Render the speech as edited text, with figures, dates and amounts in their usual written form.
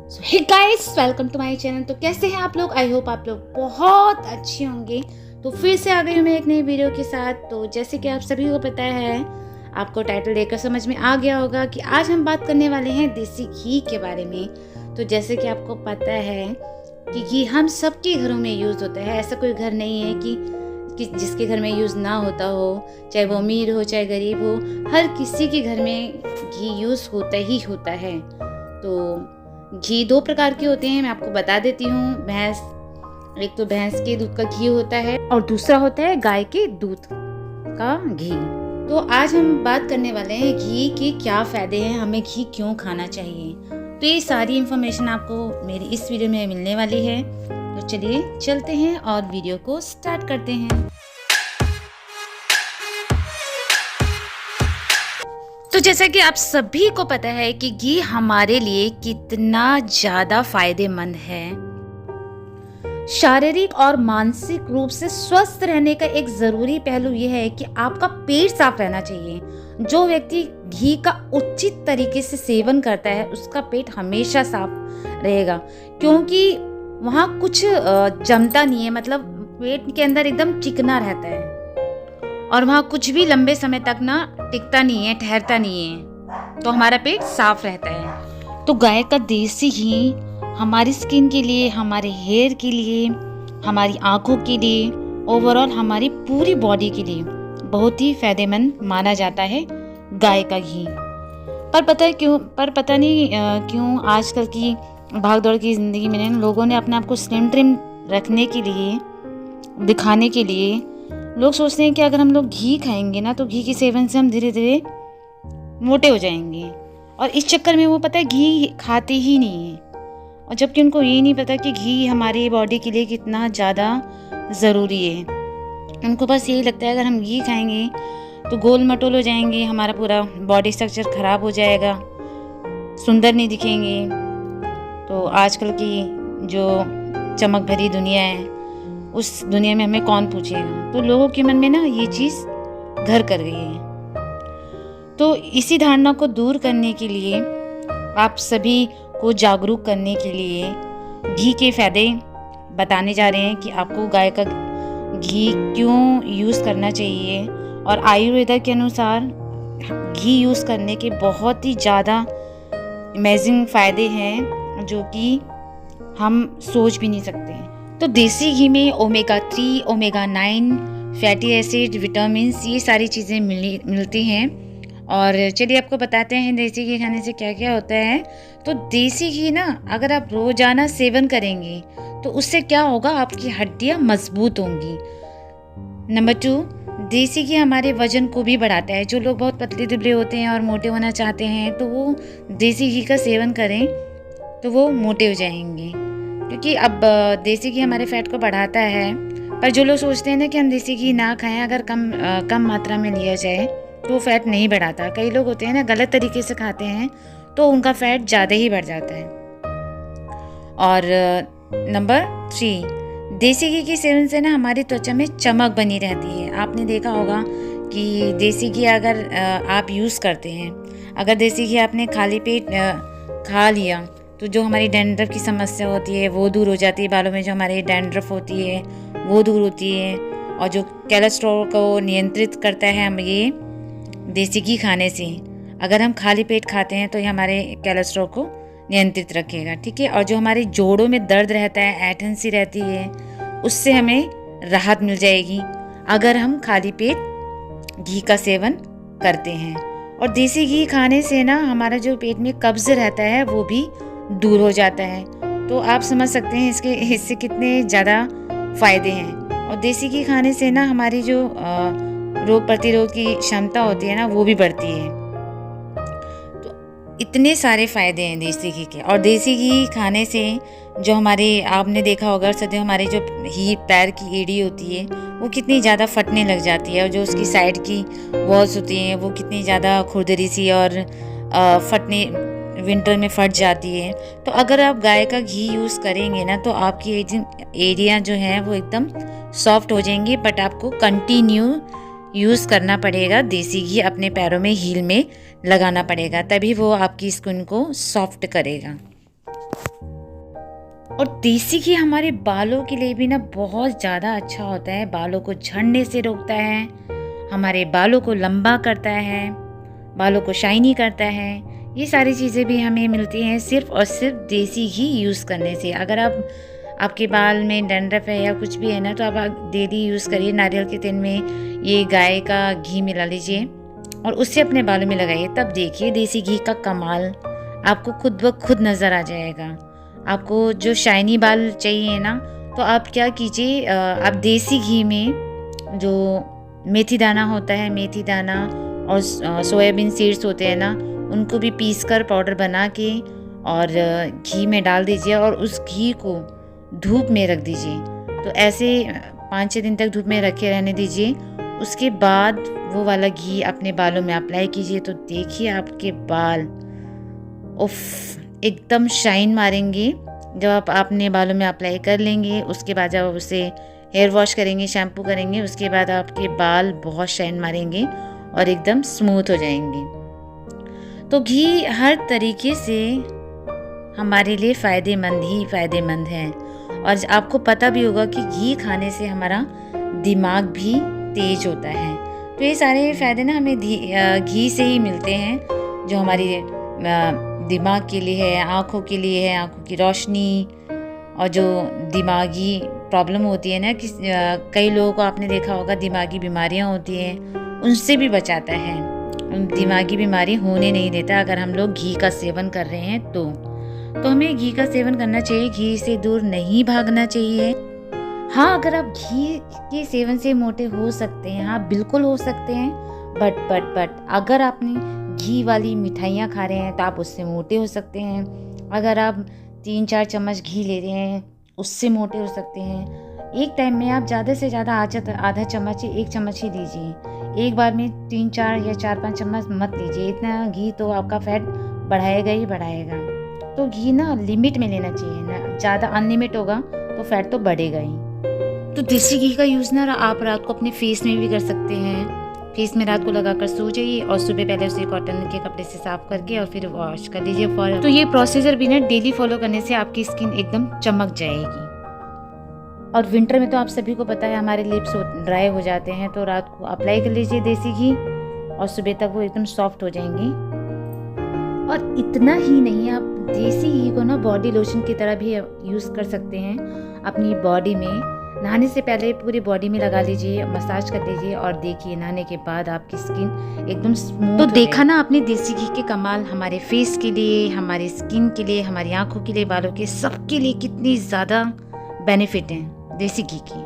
Hey guys, welcome to my channel. तो कैसे हैं आप लोग? आई होप आप लोग बहुत अच्छे होंगे। तो फिर से आ गई हूँ मैं एक नई वीडियो के साथ। तो जैसे कि आप सभी को पता है, आपको टाइटल देखकर समझ में आ गया होगा कि आज हम बात करने वाले हैं देसी घी के बारे में। तो जैसे कि आपको पता है कि घी हम सबके घरों में यूज़ होता है। ऐसा कोई घर नहीं है कि जिसके घर में यूज़ ना होता हो, चाहे वो अमीर हो चाहे गरीब हो, हर किसी के घर में घी यूज़ होता ही होता है। तो घी दो प्रकार के होते हैं, मैं आपको बता देती हूँ। एक तो भैंस के दूध का घी होता है और दूसरा होता है गाय के दूध का घी। तो आज हम बात करने वाले हैं घी के क्या फायदे हैं, हमें घी क्यों खाना चाहिए। तो ये सारी इन्फॉर्मेशन आपको मेरी इस वीडियो में मिलने वाली है। तो चलिए चलते हैं और वीडियो को स्टार्ट करते हैं। तो जैसा कि आप सभी को पता है कि घी हमारे लिए कितना ज्यादा फायदेमंद है। शारीरिक और मानसिक रूप से स्वस्थ रहने का एक जरूरी पहलू यह है कि आपका पेट साफ रहना चाहिए। जो व्यक्ति घी का उचित तरीके से सेवन करता है उसका पेट हमेशा साफ रहेगा, क्योंकि वहाँ कुछ जमता नहीं है, मतलब पेट के अंदर एकदम चिकना रहता है और वहाँ कुछ भी लंबे समय तक ना टिकता नहीं है, ठहरता नहीं है। तो हमारा पेट साफ रहता है। तो गाय का देसी घी हमारी स्किन के लिए, हमारे हेयर के लिए, हमारी आंखों के लिए, ओवरऑल हमारी पूरी बॉडी के लिए बहुत ही फायदेमंद माना जाता है गाय का घी। पर पता नहीं क्यों आजकल की भागदौड़ की ज़िंदगी में लोगों ने अपने आप को स्लिम ट्रिम रखने के लिए, दिखाने के लिए लोग सोचते हैं कि अगर हम लोग घी खाएंगे ना तो घी के सेवन से हम धीरे धीरे मोटे हो जाएंगे, और इस चक्कर में वो पता है घी खाते ही नहीं है। और जबकि उनको ये नहीं पता कि घी हमारी बॉडी के लिए कितना ज़्यादा ज़रूरी है। उनको बस यही लगता है अगर हम घी खाएंगे तो गोल मटोल हो जाएंगे, हमारा पूरा बॉडी स्ट्रक्चर ख़राब हो जाएगा, सुंदर नहीं दिखेंगे। तो आजकल की जो चमक भरी दुनिया है उस दुनिया में हमें कौन पूछेगा। तो लोगों के मन में ना ये चीज़ घर कर गई है। तो इसी धारणा को दूर करने के लिए, आप सभी को जागरूक करने के लिए घी के फायदे बताने जा रहे हैं कि आपको गाय का घी क्यों यूज़ करना चाहिए। और आयुर्वेदा के अनुसार घी यूज़ करने के बहुत ही ज़्यादा अमेजिंग फ़ायदे हैं जो कि हम सोच भी नहीं सकते हैं। तो देसी घी में omega 3, omega 9, fatty acid, vitamins, ये सारी चीज़ें मिलती हैं। और चलिए आपको बताते हैं देसी घी खाने से क्या क्या होता है। तो देसी घी ना अगर आप रोज़ाना सेवन करेंगे तो उससे क्या होगा, आपकी हड्डियाँ मजबूत होंगी। नंबर 2, देसी घी हमारे वजन को भी बढ़ाता है। जो लोग बहुत पतले दुबले होते हैं और मोटे होना चाहते हैं तो वो देसी घी का सेवन करें तो वो मोटे हो जाएंगे, क्योंकि अब देसी घी हमारे फैट को बढ़ाता है। पर जो लोग सोचते हैं ना कि हम देसी घी ना खाएं, अगर कम मात्रा में लिया जाए तो वो फैट नहीं बढ़ाता। कई लोग होते हैं ना गलत तरीके से खाते हैं तो उनका फैट ज़्यादा ही बढ़ जाता है। और नंबर 3, देसी घी के सेवन से ना हमारी त्वचा में चमक बनी रहती है। आपने देखा होगा कि देसी घी अगर आप यूज़ करते हैं, अगर देसी घी आपने खाली पेट खा लिया तो जो हमारी डैंड्रफ की समस्या होती है वो दूर हो जाती है। बालों में जो हमारी डैंड्रफ होती है वो दूर होती है। और जो कोलेस्ट्रॉल को नियंत्रित करता है हम ये देसी घी खाने से, अगर हम खाली पेट खाते हैं तो ये हमारे कोलेस्ट्रॉल को नियंत्रित रखेगा, ठीक है। और जो हमारे जोड़ों में दर्द रहता है, ऐंठन सी रहती है, उससे हमें राहत मिल जाएगी अगर हम खाली पेट घी का सेवन करते हैं। और देसी घी खाने से ना हमारा जो पेट में कब्ज रहता है वो भी दूर हो जाता है। तो आप समझ सकते हैं इससे कितने ज़्यादा फ़ायदे हैं। और देसी घी खाने से ना हमारी जो रोग प्रतिरोध की क्षमता होती है ना वो भी बढ़ती है। तो इतने सारे फ़ायदे हैं देसी घी के। और देसी घी खाने से जो हमारे, आपने देखा होगा सदैव हमारे जो पैर की एड़ी होती है वो कितनी ज़्यादा फटने लग जाती है, और जो उसकी साइड की वॉल्स होती हैं वो कितनी ज़्यादा खुरदरी सी और फटने, विंटर में फट जाती है। तो अगर आप गाय का घी यूज़ करेंगे ना तो आपकी एरिया जो है वो एकदम सॉफ्ट हो जाएंगी। बट आपको कंटिन्यू यूज़ करना पड़ेगा देसी घी, अपने पैरों में, हील में लगाना पड़ेगा, तभी वो आपकी स्किन को सॉफ्ट करेगा। और देसी घी हमारे बालों के लिए भी ना बहुत ज़्यादा अच्छा होता है। बालों को झड़ने से रोकता है, हमारे बालों को लंबा करता है, बालों को शाइनी करता है। ये सारी चीज़ें भी हमें मिलती हैं सिर्फ़ और सिर्फ देसी घी यूज़ करने से। अगर आपके बाल में डैंड्रफ है या कुछ भी है ना, तो आप डेली यूज़ करिए। नारियल के तेल में ये गाय का घी मिला लीजिए और उससे अपने बालों में लगाइए। तब देखिए देसी घी का कमाल आपको खुद ब खुद नज़र आ जाएगा। आपको जो शाइनी बाल चाहिए ना, तो आप क्या कीजिए, आप देसी घी में जो मेथी दाना होता है, मेथी दाना और सोयाबीन सीड्स होते हैं ना, उनको भी पीस कर पाउडर बना के और घी में डाल दीजिए और उस घी को धूप में रख दीजिए। तो ऐसे 5-6 दिन तक धूप में रखे रहने दीजिए। उसके बाद वो वाला घी अपने बालों में अप्लाई कीजिए, तो देखिए आपके बाल एकदम शाइन मारेंगे। जब आप अपने बालों में अप्लाई कर लेंगे, उसके बाद जब आप उसे हेयर वॉश करेंगे, शैम्पू करेंगे, उसके बाद आपके बाल बहुत शाइन मारेंगे और एकदम स्मूथ हो जाएंगे। तो घी हर तरीके से हमारे लिए फ़ायदेमंद है। और आपको पता भी होगा कि घी खाने से हमारा दिमाग भी तेज होता है। तो ये सारे फ़ायदे ना हमें घी से ही मिलते हैं, जो हमारी दिमाग के लिए है, आँखों के लिए है, आँखों की रोशनी, और जो दिमागी प्रॉब्लम होती है ना कि कई लोगों को आपने देखा होगा दिमागी बीमारियां होती हैं, उनसे भी बचाता है। दिमागी बीमारी होने नहीं देता अगर हम लोग घी का सेवन कर रहे हैं तो हमें घी का सेवन करना चाहिए। घी से दूर नहीं भागना चाहिए। हाँ, अगर आप घी के सेवन से मोटे हो सकते हैं, हाँ बिल्कुल हो सकते हैं, बट अगर आपने घी वाली मिठाइयाँ खा रहे हैं तो आप उससे मोटे हो सकते हैं। अगर आप 3-4 चम्मच घी ले रहे हैं, उससे मोटे हो सकते हैं। एक टाइम में आप ज़्यादा से ज़्यादा आधा चम्मच ही, 1 चम्मच ही लीजिए। एक बार में 3-4 या 4-5 चम्मच मत लीजिए। इतना घी तो आपका फैट बढ़ाएगा ही बढ़ाएगा। तो घी ना लिमिट में लेना चाहिए ना, ज़्यादा अनलिमिट होगा तो फैट तो बढ़ेगा ही। तो देसी घी का यूज़ ना आप रात को अपने फेस में भी कर सकते हैं। फेस में रात को लगाकर सो जाइए और सुबह पहले उसे कॉटन के कपड़े से साफ करके और फिर वॉश कर लीजिए। तो ये प्रोसीजर भी ना डेली फॉलो करने से आपकी स्किन एकदम चमक जाएगी। और विंटर में तो आप सभी को पता है हमारे लिप्स ड्राई हो जाते हैं, तो रात को अप्लाई कर लीजिए देसी घी और सुबह तक वो एकदम सॉफ्ट हो जाएंगे। और इतना ही नहीं, आप देसी घी को ना बॉडी लोशन की तरह भी यूज़ कर सकते हैं। अपनी बॉडी में नहाने से पहले पूरी बॉडी में लगा लीजिए, मसाज कर लीजिए और देखिए नहाने के बाद आपकी स्किन एकदम स्मूथ। तो देखा ना आपने देसी घी के कमाल, हमारे फेस के लिए, हमारी स्किन के लिए, हमारी आंखों के लिए, बालों के, सबके लिए कितनी ज़्यादा बेनिफिट हैं देसी घी की।